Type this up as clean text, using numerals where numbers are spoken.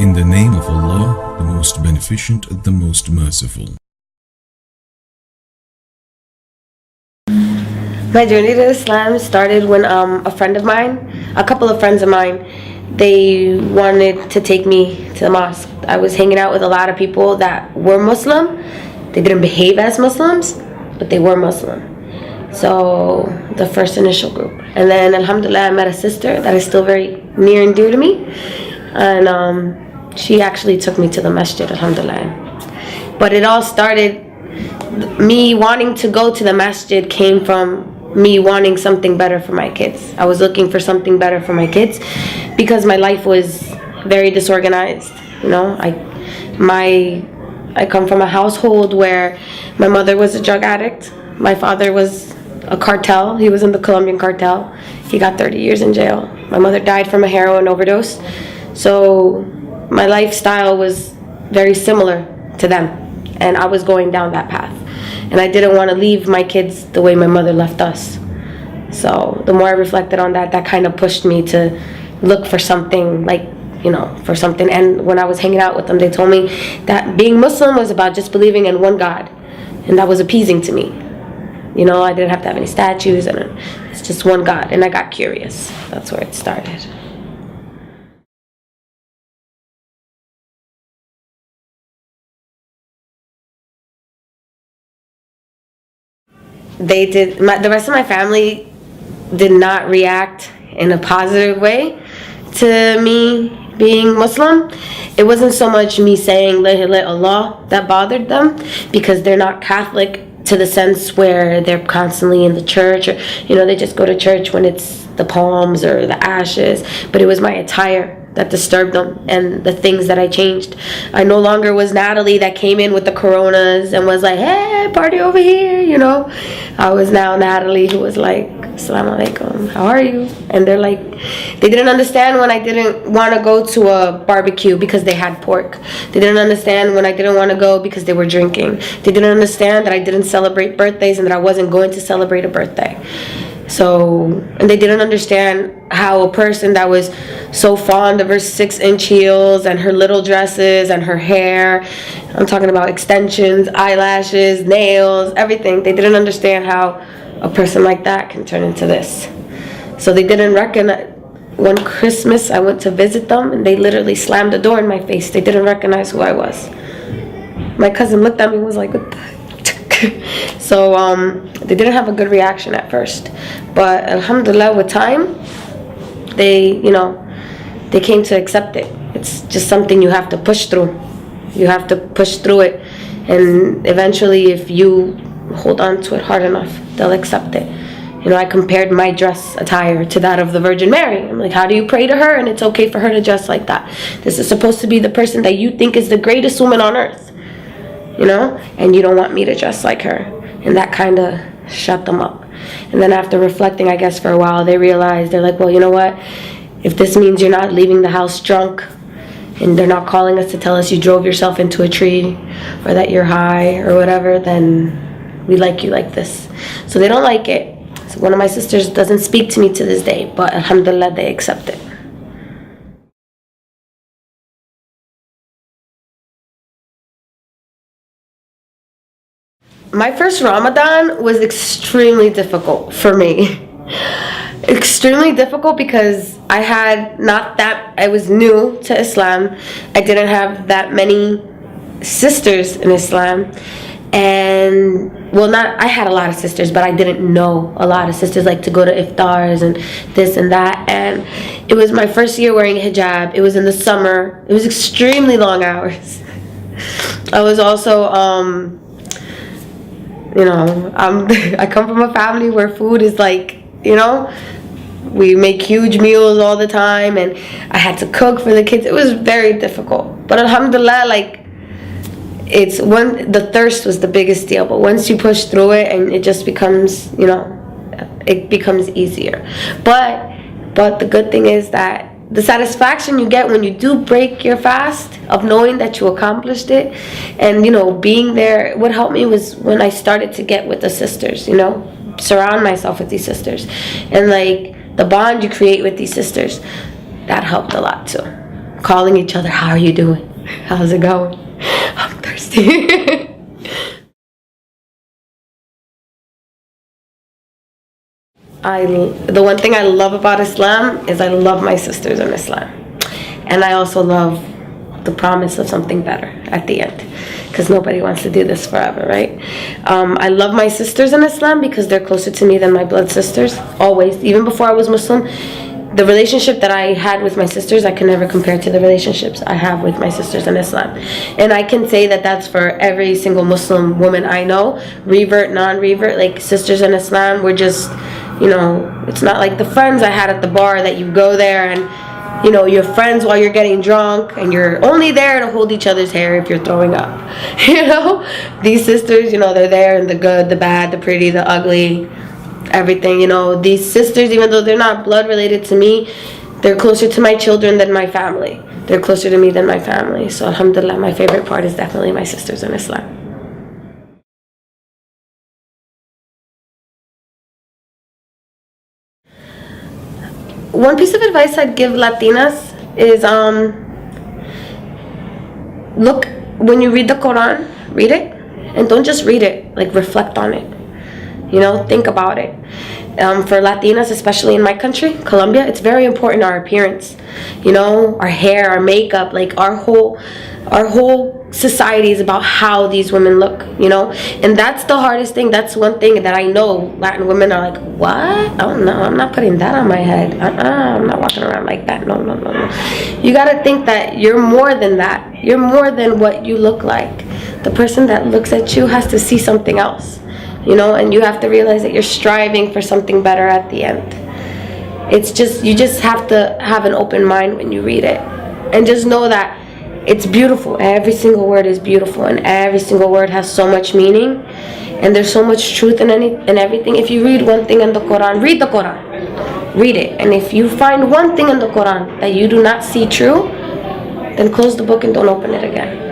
In the name of Allah, the most beneficent, the most merciful. My journey to Islam started when a couple of friends of mine, they wanted to take me to the mosque. I was hanging out with a lot of people that were Muslim. They didn't behave as Muslims, but they were Muslim. So the first initial group. And then alhamdulillah, I met a sister that is still very near and dear to me. And she actually took me to the masjid, alhamdulillah. But it all started, me wanting to go to the masjid came from me wanting something better for my kids. I was looking for something better for my kids because my life was very disorganized. You know, I come from a household where my mother was a drug addict. My father was a cartel. He was in the Colombian cartel. He got 30 years in jail. My mother died from a heroin overdose. So my lifestyle was very similar to them, and I was going down that path. And I didn't want to leave my kids the way my mother left us. So the more I reflected on that, that kind of pushed me to look for something, like, you know, for something. And when I was hanging out with them, they told me that being Muslim was about just believing in one God. And that was appeasing to me. You know, I didn't have to have any statues, and it's just one God. And I got curious. That's where it started. The rest of my family did not react in a positive way to me being Muslim. It wasn't so much me saying La ilaha illallah that bothered them, because they're not Catholic to the sense where they're constantly in the church, or, you know, they just go to church when it's the palms or the ashes. But it was my attire that disturbed them, and the things that I changed. I no longer was Natalie that came in with the coronas and was like, hey, party over here, you know. I was now Natalie who was like, assalamu alaikum, how are you? And they're like, they didn't understand when I didn't want to go to a barbecue because they had pork. They didn't understand when I didn't want to go because they were drinking. They didn't understand that I didn't celebrate birthdays and that I wasn't going to celebrate a birthday. So, and they didn't understand how a person that was so fond of her 6-inch heels and her little dresses and her hair, I'm talking about extensions, eyelashes, nails, everything. They didn't understand how a person like that can turn into this. So they didn't recognize. One Christmas I went to visit them and they literally slammed the door in my face. They didn't recognize who I was. My cousin looked at me and was like, what the heck? So they didn't have a good reaction at first, but alhamdulillah, with time they, you know, they came to accept it. It's just something you have to push through. You have to push through it, and eventually if you hold on to it hard enough, they'll accept it. You know, I compared my dress attire to that of the Virgin Mary. I'm like, how do you pray to her and it's okay for her to dress like that? This is supposed to be the person that you think is the greatest woman on earth, you know, and you don't want me to dress like her. And that kind of shut them up. And then after reflecting, I guess, for a while, they realized, they're like, well, you know what, if this means you're not leaving the house drunk, and they're not calling us to tell us you drove yourself into a tree or that you're high or whatever, then we like you like this. So they don't like it. So one of my sisters doesn't speak to me to this day, but alhamdulillah, they accept it. My first Ramadan was extremely difficult for me. Extremely difficult because I was new to Islam. I didn't have that many sisters in Islam. And, well, I had a lot of sisters, but I didn't know a lot of sisters, like to go to iftars and this and that. And it was my first year wearing hijab. It was in the summer. It was extremely long hours. I was also, you know, I come from a family where food is like, you know, we make huge meals all the time, and I had to cook for the kids. It was very difficult. But alhamdulillah, like, the thirst was the biggest deal. But once you push through it, and it just becomes, you know, it becomes easier. But the good thing is that the satisfaction you get when you do break your fast, of knowing that you accomplished it, and, you know, being there. What helped me was when I started to get with the sisters, you know, surround myself with these sisters, and like the bond you create with these sisters, that helped a lot too. calling each other, how are you doing? How's it going? I'm thirsty. The one thing I love about Islam is I love my sisters in Islam. And I also love the promise of something better at the end, because nobody wants to do this forever, right? I love my sisters in Islam because they're closer to me than my blood sisters, always. Even before I was Muslim, the relationship that I had with my sisters, I can never compare to the relationships I have with my sisters in Islam. And I can say that that's for every single Muslim woman I know, revert, non-revert, like sisters in Islam. We're just, it's not like the friends I had at the bar that you go there and you're friends while you're getting drunk and you're only there to hold each other's hair if you're throwing up. These sisters, they're there in the good, the bad, the pretty, the ugly, everything. These sisters, even though they're not blood related to me, they're closer to my children than my family. They're closer to me than my family. So alhamdulillah, my favorite part is definitely my sisters in Islam. One piece of advice I'd give Latinas is look, when you read the Quran, read it, and don't just read it, like reflect on it. Think about it. For Latinas, especially in my country, Colombia, it's very important, our appearance, our hair, our makeup, like our whole society is about how these women look, and that's the hardest thing. That's one thing that I know Latin women are like, what? Oh no, I'm not putting that on my head. I'm not walking around like that. No. You gotta think that you're more than that. You're more than what you look like. The person that looks at you has to see something else, and you have to realize that you're striving for something better at the end. You just have to have an open mind when you read it, and just know that it's beautiful. Every single word is beautiful, and every single word has so much meaning, and there's so much truth in everything. If you read one thing in the Quran, read the Quran. Read it. And if you find one thing in the Quran that you do not see true, then close the book and don't open it again.